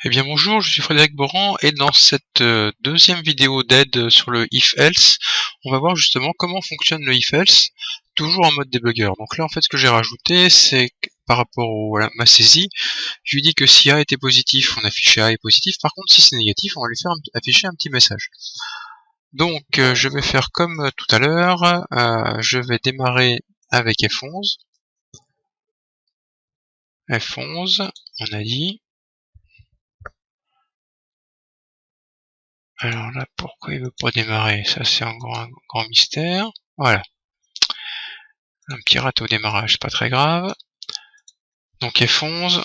Eh bien bonjour, je suis Frédéric Boran et dans cette deuxième vidéo d'aide sur le if-else, on va voir justement comment fonctionne le if-else, toujours en mode débuggeur. Donc là en fait ce que j'ai rajouté, c'est que par rapport à ma saisie, je lui dis que si A était positif, on affichait A est positif, par contre si c'est négatif, on va lui faire afficher un petit message. Donc je vais faire comme tout à l'heure, je vais démarrer avec F11. F11, on a dit. Alors là, pourquoi il veut pas démarrer? Ça, c'est un grand mystère. Voilà. Un petit rate au démarrage, c'est pas très grave. Donc F11.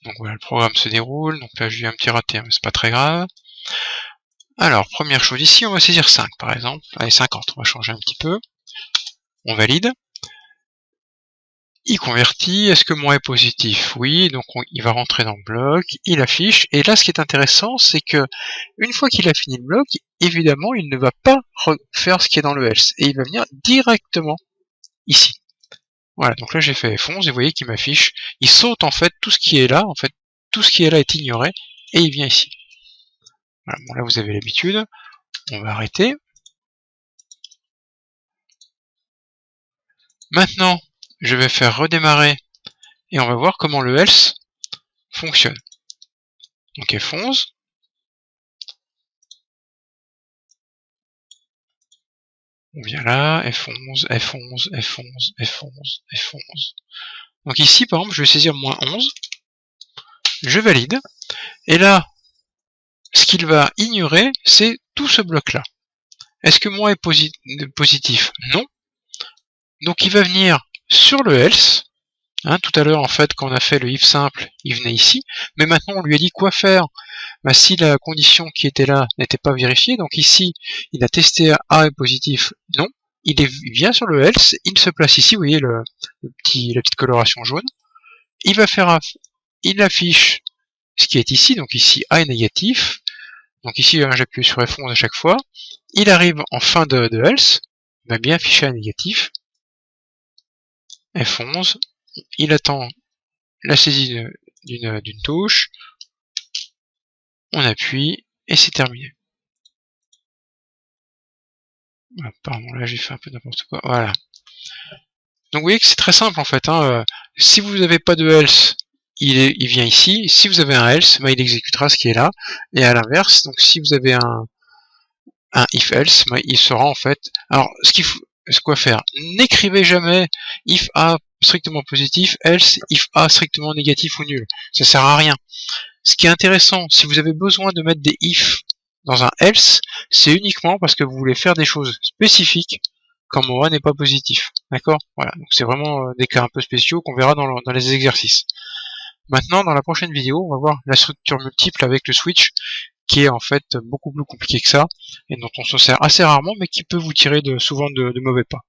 Donc voilà, le programme se déroule. Donc là, j'ai eu un petit raté, mais c'est pas très grave. Alors, première chose ici, on va saisir 5 par exemple. Allez, 50, on va changer un petit peu. On valide. Il convertit, est-ce que moins est positif? Oui, donc il va rentrer dans le bloc, il affiche, et là ce qui est intéressant, c'est que une fois qu'il a fini le bloc, évidemment, il ne va pas refaire ce qui est dans le else, et il va venir directement ici. Voilà, donc là j'ai fait F11, et vous voyez qu'il m'affiche, il saute en fait tout ce qui est là, en fait, tout ce qui est là est ignoré, et il vient ici. Voilà, bon là vous avez l'habitude, on va arrêter. Maintenant, je vais faire redémarrer, et on va voir comment le else fonctionne. Donc F11, on vient là, F11, F11, F11, F11, F11. Donc ici, par exemple, je vais saisir moins 11, je valide, et là, ce qu'il va ignorer, c'est tout ce bloc-là. Est-ce que moins est positif? Non. Donc il va venir sur le else. Tout à l'heure, en fait, quand on a fait le if simple, il venait ici, mais maintenant on lui a dit quoi faire. Si la condition qui était là n'était pas vérifiée, donc ici, il a testé A est positif, non. Il vient sur le else, il se place ici, vous voyez la petite coloration jaune. Il va faire, il affiche ce qui est ici, donc ici A est négatif. Donc ici, j'appuie sur F11 à chaque fois. Il arrive en fin de else, il va bien afficher A négatif. F11, il attend la saisie d'une touche. On appuie et c'est terminé. Ah, pardon, là j'ai fait un peu n'importe quoi. Voilà. Donc vous voyez que c'est très simple en fait. Si vous n'avez pas de else, il vient ici. Si vous avez un else, il exécutera ce qui est là. Et à l'inverse, donc si vous avez un if else, il sera en fait. Alors ce quoi faire? N'écrivez jamais if A strictement positif, else if A strictement négatif ou nul. Ça sert à rien. Ce qui est intéressant, si vous avez besoin de mettre des if dans un else, c'est uniquement parce que vous voulez faire des choses spécifiques quand mon A n'est pas positif. D'accord? Voilà, donc c'est vraiment des cas un peu spéciaux qu'on verra dans les exercices. Maintenant, dans la prochaine vidéo, on va voir la structure multiple avec le switch, qui est en fait beaucoup plus compliqué que ça, et dont on se sert assez rarement, mais qui peut vous tirer souvent de mauvais pas.